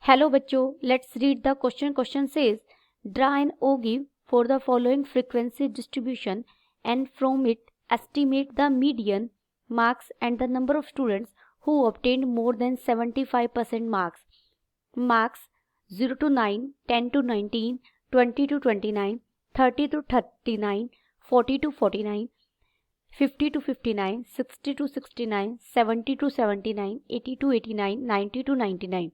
Hello बच्चों, let's read the question. Question says, draw an ogive for the following frequency distribution and from it estimate the median marks and the number of students who obtained more than 75% marks. Marks 0 to 9, 10 to 19, 20 to 29, 30 to 39, 40 to 49, 50 to 59, 60 to 69, 70 to 79, 80 to 89, 90 to 99.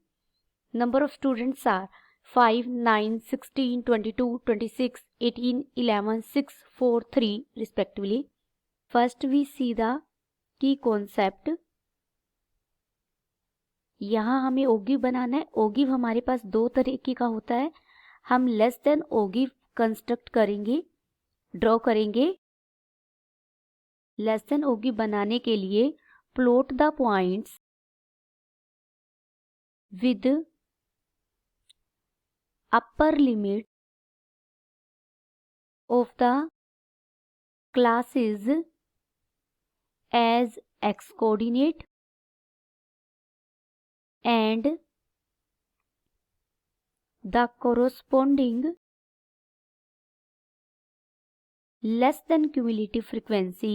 Number of students are 5, 9, 16, 22, 26, 18, 11, 6, 4, 3 respectively. First we see the key concept. यहाँ हमें ओगिव बनाना है. ओगिव हमारे पास दो तरीके का होता है. हम लेस देन ओगिव कंस्ट्रक्ट करेंगे, ड्रॉ करेंगे. लेस देन ओगिव बनाने के लिए plot the points with upper limit of the classes as x coordinate and the corresponding less than cumulative frequency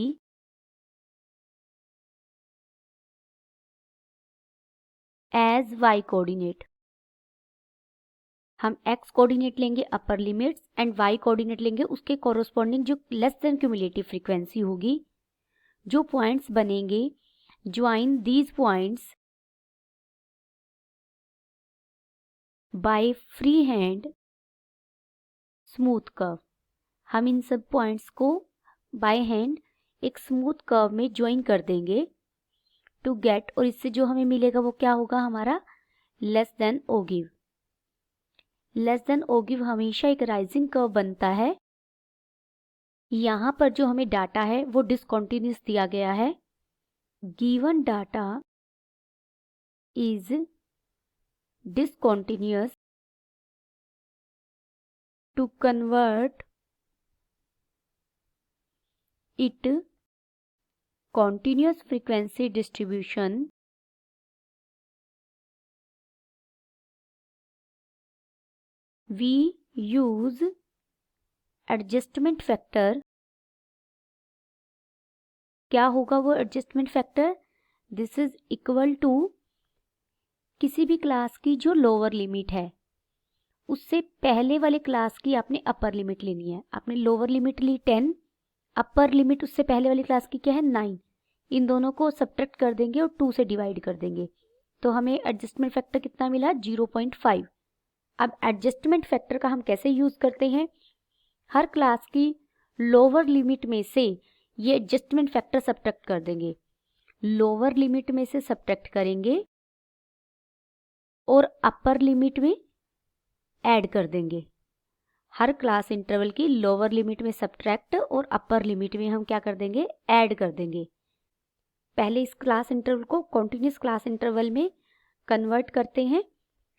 as y coordinate. हम x कोऑर्डिनेट लेंगे अपर लिमिट्स एंड y कोऑर्डिनेट लेंगे उसके corresponding जो less than cumulative frequency होगी. जो points बनेंगे, join these points by free hand smooth curve. हम इन सब पॉइंट्स को बाय हैंड एक स्मूथ कर्व में ज्वाइन कर देंगे टू गेट, और इससे जो हमें मिलेगा वो क्या होगा, हमारा लेस देन ओगिव. लेस देन ओगिव हमेशा एक राइजिंग कर्व बनता है. यहां पर जो हमें डाटा है वो डिसकंटिन्यूअस दिया गया है. Given data is discontinuous to convert it continuous frequency distribution we use adjustment factor. क्या होगा वो adjustment factor? This is equal to किसी भी क्लास की जो लोअर लिमिट है उससे पहले वाले क्लास की आपने अपर लिमिट लेनी है. आपने लोअर लिमिट ली 10, अपर लिमिट उससे पहले वाली क्लास की क्या है 9. इन दोनों को सब्ट्रैक्ट कर देंगे और 2 से डिवाइड कर देंगे तो हमें एडजस्टमेंट फैक्टर कितना मिला, 0.5. अब एडजस्टमेंट फैक्टर का हम कैसे यूज करते हैं, हर क्लास की लोअर लिमिट में से ये एडजस्टमेंट फैक्टर सब्ट्रैक्ट कर देंगे. लोअर लिमिट में से सब्ट्रैक्ट करेंगे और अपर लिमिट में ऐड कर देंगे. हर क्लास इंटरवल की लोअर लिमिट में सब्ट्रैक्ट और अपर लिमिट में हम क्या कर देंगे, ऐड कर देंगे. पहले इस क्लास इंटरवल को कॉन्टिन्यूस क्लास इंटरवल में कन्वर्ट करते हैं.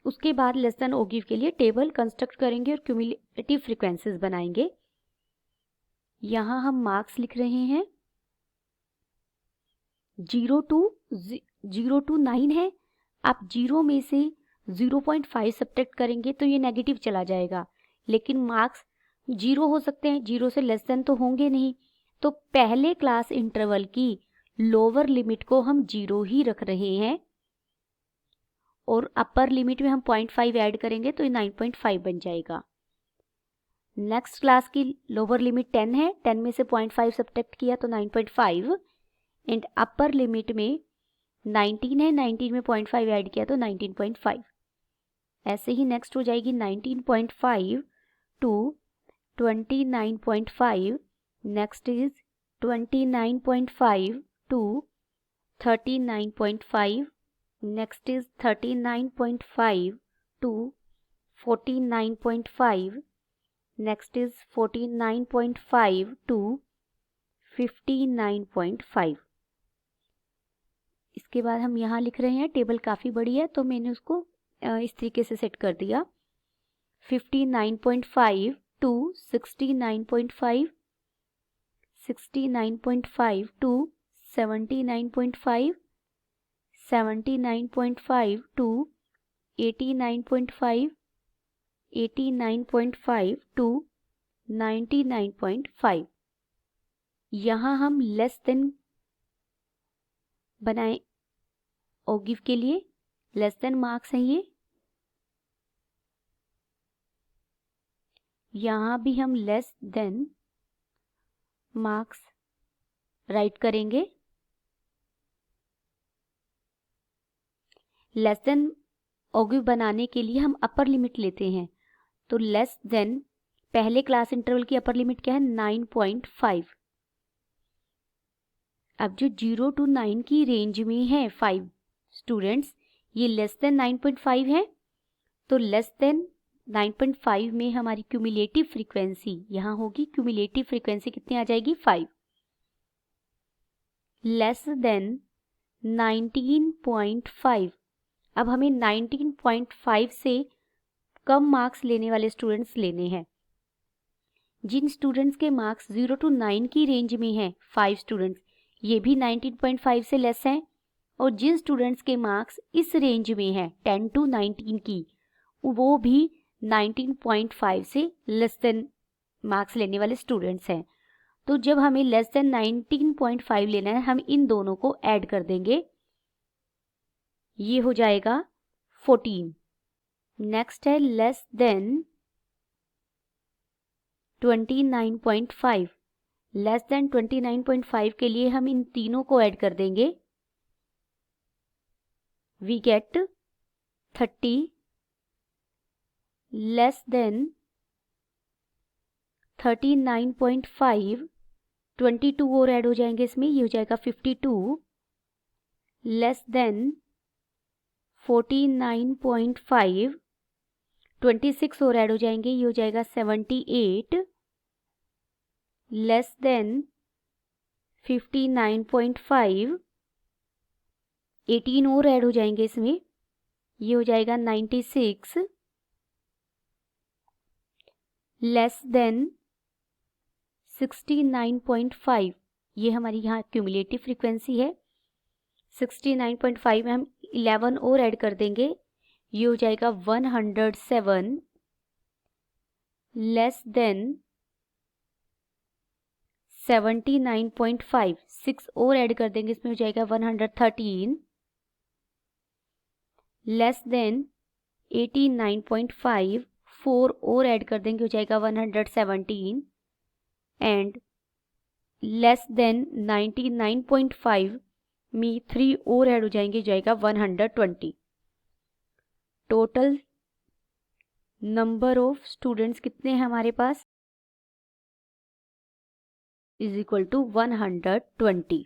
उसके बाद लेस देन ओगिव के लिए टेबल कंस्ट्रक्ट करेंगे और क्यूमुलेटिव फ्रीक्वेंसीज बनाएंगे. यहां हम मार्क्स लिख रहे हैं. 0 टू 9 है. आप 0 में से 0.5 सब्ट्रैक्ट करेंगे तो ये नेगेटिव चला जाएगा, लेकिन मार्क्स 0 हो सकते हैं, 0 से लेस देन तो होंगे नहीं. तो पहले क्लास इंटरवल की लोअर लिमिट को हम 0 ही रख रहे हैं और अपर लिमिट में हम 0.5 ऐड करेंगे तो ये 9.5 बन जाएगा. नेक्स्ट क्लास की लोअर लिमिट 10 है, 10 में से 0.5 सब्ट्रैक्ट किया तो 9.5 एंड अपर लिमिट में 19 है, 19 में 0.5 ऐड किया तो 19.5. ऐसे ही नेक्स्ट हो जाएगी 19.5 to 29.5. Next is 29.5 to 39.5. Next is 39.5 to 49.5. Next is 49.5 to 59.5. इसके बाद हम यहाँ लिख रहे हैं, टेबल काफ़ी बड़ी है तो मैंने उसको इस तरीके से सेट कर दिया. 59.5 टू 69.5, 69.5 टू 79.5, 79.5 टू 89.5, 89.5 टू 99.5। यहाँ हम लेस देन बनाए ओगिव के लिए, लेस देन मार्क्स हैं ये। यहाँ भी हम लेस देन मार्क्स राइट करेंगे। लेस देन ओगिव बनाने के लिए हम अपर लिमिट लेते हैं, तो लेस देन पहले क्लास इंटरवल की अपर लिमिट क्या है 9.5। अब जो 0 to 9 की रेंज में है 5 स्टूडेंट्स, ये लेस देन 9.5 है, तो लेस देन 9.5 में हमारी क्यूमुलेटिव फ्रीक्वेंसी यहाँ होगी। क्यूमुलेटिव फ्रीक्वेंसी कितनी आ जाएगी 5। Less than 19.5। अब हमें 19.5 से कम मार्क्स लेने वाले स्टूडेंट्स लेने हैं। जिन स्टूडेंट्स के मार्क्स 0 to 9 की रेंज में हैं 5 स्टूडेंट्स, ये भी 19.5 से लेस हैं। और जिन स्टूडेंट्स के मार्क्स इस रेंज में हैं 10 to 19 की, वो भी 19.5 से लेस देन मार्क्स लेने वाले स्टूडेंट्स हैं। तो जब हमें लेस देन 19.5 लेना है, हम इन दोनों को ऐड कर देंगे, ये हो जाएगा 14। नेक्स्ट है लेस देन 29.5। लेस देन 29.5 के लिए हम इन तीनों को ऐड कर देंगे, वी गेट 30। लेस देन 39.5, 22 और ऐड हो जाएंगे इसमें, ये हो जाएगा 52। लेस देन 49.5, 26 और ऐड हो जाएंगे, ये हो जाएगा 78। लेस देन 59.5, 18 और ऐड हो जाएंगे इसमें, ये हो जाएगा 96। लेस देन 69.5, ये हमारी यहाँ क्यूमुलेटिव फ्रीक्वेंसी है। 69.5 में हम 11 और ऐड कर देंगे, ये हो जाएगा 107। लेस देन 79.5, 6 और ऐड कर देंगे, इसमें हो जाएगा 113। लेस देन 89.5, 4 और ऐड कर देंगे, हो जाएगा 117। एंड लेस देन 99.5 में 3 और ऐड हो जाएंगे, जाएगा 120। टोटल नंबर ऑफ स्टूडेंट्स कितने हैं हमारे पास इज इक्वल टू 120।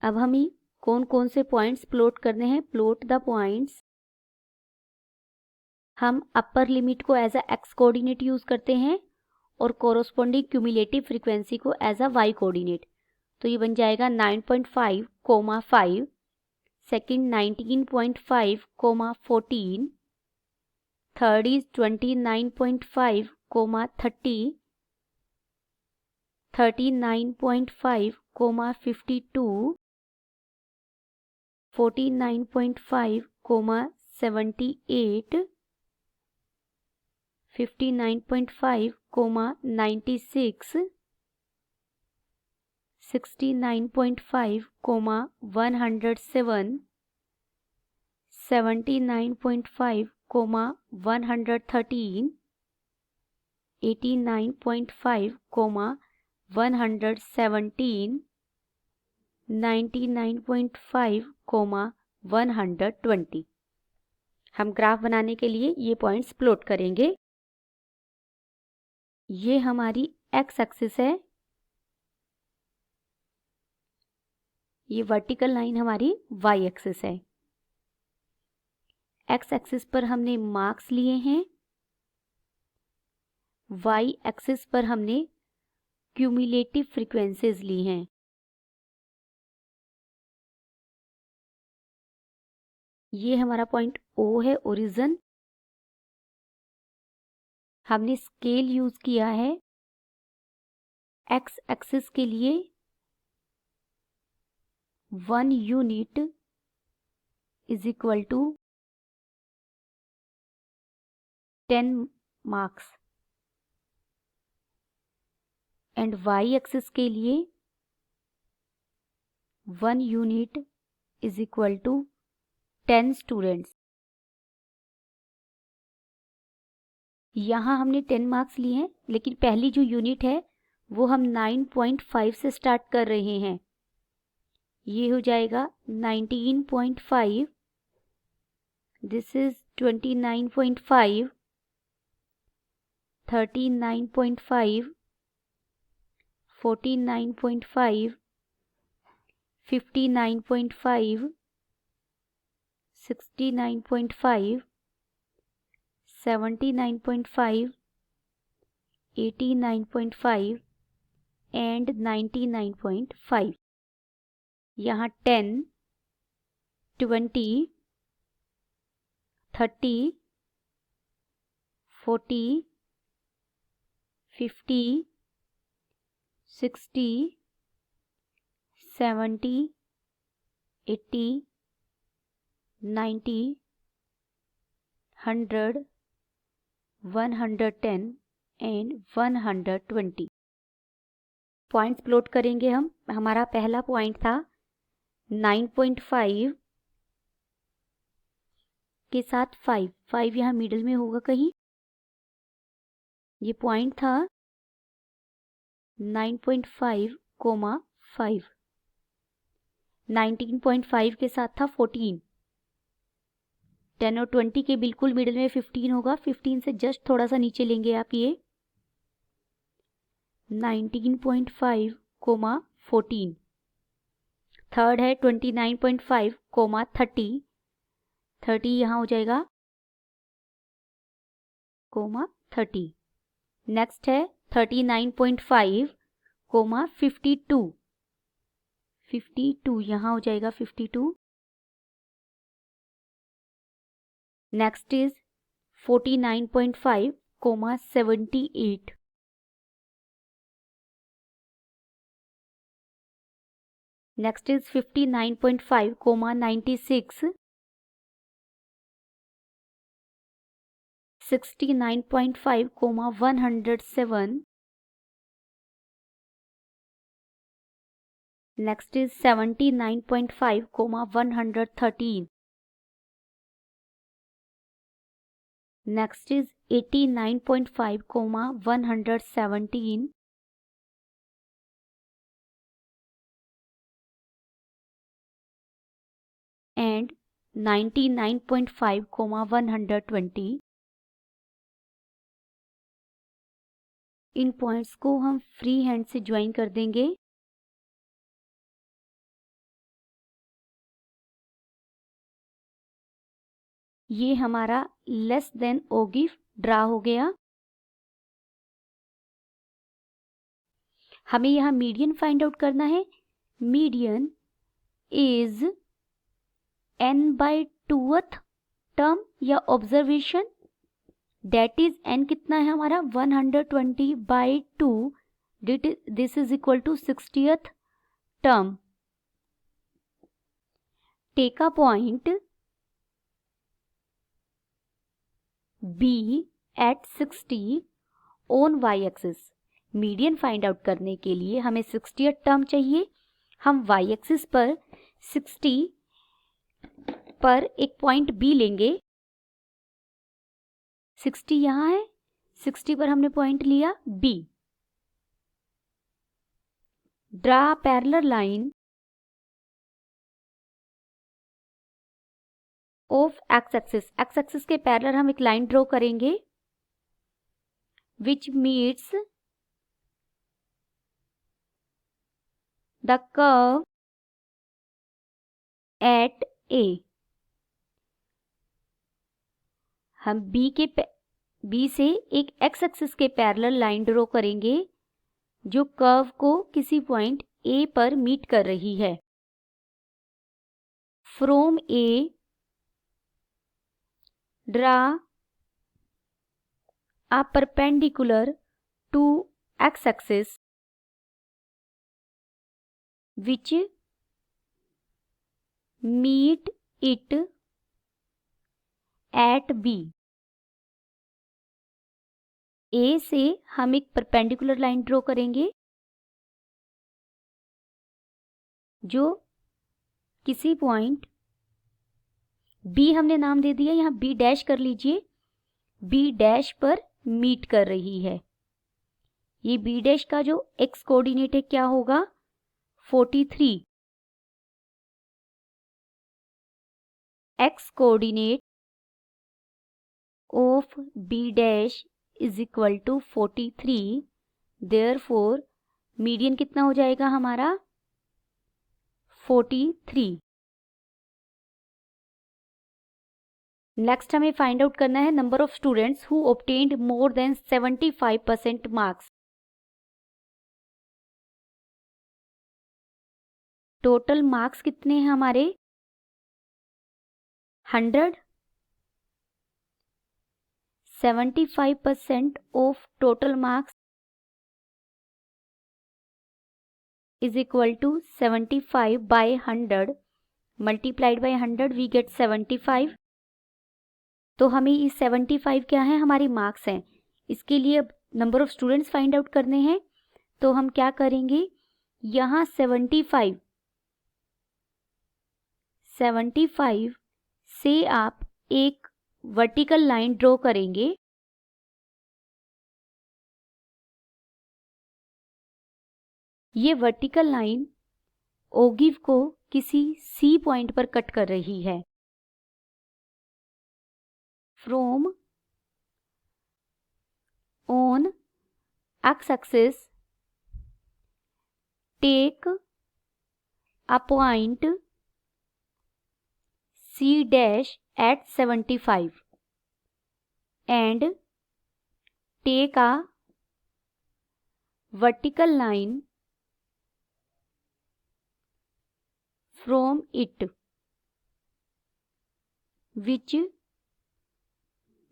अब हमें कौन कौन से पॉइंट्स प्लॉट करने हैं। Plot the points. हम अपर लिमिट को as a x coordinate use करते हैं और कोरोस्पोंडिंग क्यूमुलेटिव फ्रीक्वेंसी को एज अ वाई कोऑर्डिनेट। तो ये बन जाएगा 9.5, 5, सेकेंड 19.5, 14, थर्ड इज 29.5, 30, 39.5, 52, 49.5, 78, 59.5, 96, 69.5, 107, 79.5, 113, 89.5, 117, 99.5, 120। हम ग्राफ बनाने के लिए ये पॉइंट्स प्लॉट करेंगे। ये हमारी एक्स एक्सिस है, ये वर्टिकल लाइन हमारी वाई एक्सिस है। एक्स एक्सिस पर हमने मार्क्स लिए हैं, वाई एक्सिस पर हमने क्यूमुलेटिव फ्रीक्वेंसीज ली हैं। ये हमारा पॉइंट ओ है, ओरिजिन। हमने स्केल यूज किया है एक्स एक्सिस के लिए 1 unit is equal to 10 marks and y axis के लिए 1 unit is equal to 10 students. यहाँ हमने 10 मार्क्स लिए हैं, लेकिन पहली जो यूनिट है वो हम 9.5 से स्टार्ट कर रहे हैं। ये हो जाएगा 19.5, दिस इज 29.5, 39.5, 49.5, 59.5, 69.5, 79.5, 89.5 एंड 99.5। यहाँ 10, 20, 30, 40, 50, 60, 70, 80, 90, 100, 110 एंड 120। पॉइंट्स प्लॉट करेंगे हम। हमारा पहला पॉइंट था 9.5 के साथ 5 यहाँ मिडिल में होगा कहीं। ये पॉइंट था 9.5, 5। 19.5 के साथ था 14। 10 और 20 के बिल्कुल मिडिल में 15 होगा। 15 से जस्ट थोड़ा सा नीचे लेंगे आप ये 19.5, 14। थर्ड है 29.5, 30। 30 यहाँ हो जाएगा 30। नेक्स्ट है 39.5, 52। 52 यहाँ हो जाएगा 52। Next is 49.5, 78। Next is 59.5, 96। 69.5, 107। Next is 79.5, 113. Next is 89.5, 117. And 99.5, 120. In points को हम फ्री हैंड से ज्वाइन कर देंगे। ये हमारा लेस देन ओगिव ड्रा हो गया। हमें यहाँ मीडियन फाइंड आउट करना है। मीडियन इज n/2th टर्म या ऑब्जर्वेशन, डेट इज n कितना है हमारा 120/2, this is equal to 60th term. Take a point B at 60 on y axis. Median find out करने के लिए हमें 60th टर्म चाहिए। हम y एक्सिस पर 60 पर एक पॉइंट B लेंगे। 60 यहाँ है, 60 पर हमने पॉइंट लिया B। Draw parallel line of x axis. X axis के पैरेलल हम एक लाइन ड्रॉ करेंगे विच meets the curve at A। हम B से एक एक्स एक्सिस के पैरेलल लाइन ड्रॉ करेंगे जो कर्व को किसी पॉइंट A पर मीट कर रही है। From A draw a perpendicular to x axis which meet it at B। ए से हम एक परपेंडिकुलर लाइन ड्रॉ करेंगे जो किसी पॉइंट बी हमने नाम दे दिया, यहाँ बी डैश कर लीजिए, बी डैश पर मीट कर रही है। ये बी डैश का जो एक्स कोऑर्डिनेट है क्या होगा, 43। X coordinate of B dash is equal to 43। Therefore median कितना हो जाएगा हमारा, 43। नेक्स्ट हमें फाइंड आउट करना है number of students who obtained more than 75% marks. Total marks कितने हैं हमारे, 100। 75% of total marks is equal to 75 by 100 multiplied by 100 we get 75। तो हमें ये 75 क्या है, हमारी मार्क्स हैं। इसके लिए अब number of students find out करने हैं, तो हम क्या करेंगे, यहाँ 75 से आप एक वर्टिकल लाइन ड्रॉ करेंगे। ये वर्टिकल लाइन ओगिव को किसी सी पॉइंट पर कट कर रही है। From on x axis take a point C dash at 75 and take a vertical line from it which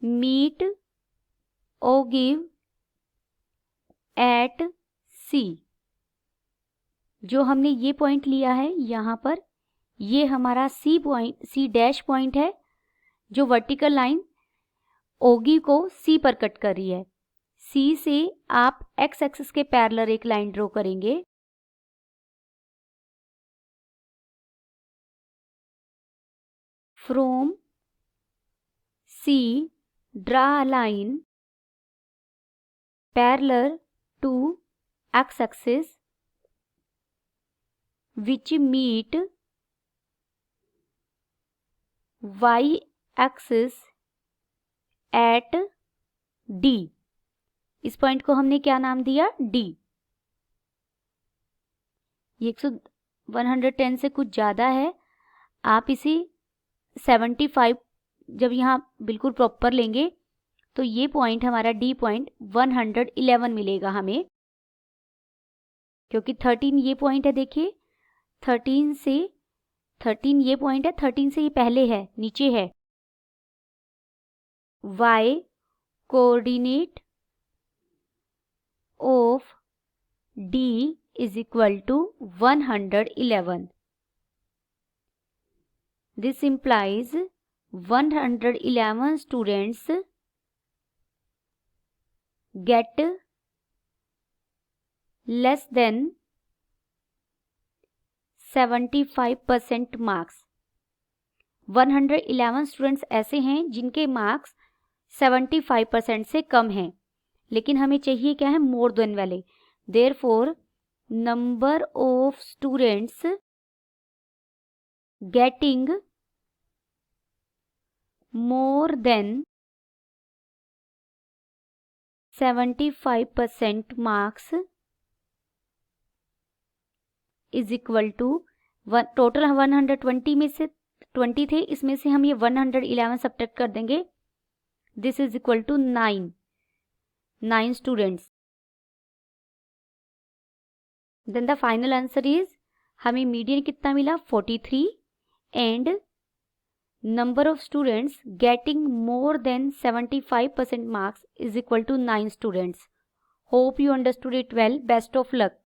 meet ogive at C। जो हमने ये पॉइंट लिया है यहाँ पर, ये हमारा C point, C dash point है जो वर्टिकल लाइन ओगी को सी पर कट कर रही है। सी से आप एक्स एक्सिस के पैरेलल एक लाइन ड्रॉ करेंगे। From C draw a line parallel to x axis which meet y axis at D। इस पॉइंट को हमने क्या नाम दिया, D। ये 110 से कुछ ज़्यादा है, आप इसे 75 जब यहाँ बिल्कुल प्रॉपर लेंगे तो ये पॉइंट हमारा D पॉइंट 111 मिलेगा हमें, क्योंकि 13 ये पॉइंट है। देखिए 13 ये पॉइंट है, 13 से ये पहले है, नीचे है। y coordinate of D is equal to 111। This implies 111 students get less than 75% marks. 111 students ऐसे हैं जिनके मार्क्स 75% से कम हैं, लेकिन हमें चाहिए क्या है, मोर देन वाले। Therefore number of students getting more than 75% marks is equal to total 120 में से 20 थे, इसमें से हम ये 111 सब्ट्रैक्ट कर देंगे। This is equal to 9 students. Then the final answer is, हमें मीडियन कितना मिला, 43 and number of students getting more than 75% marks is equal to 9 students. Hope you understood it well. Best of luck.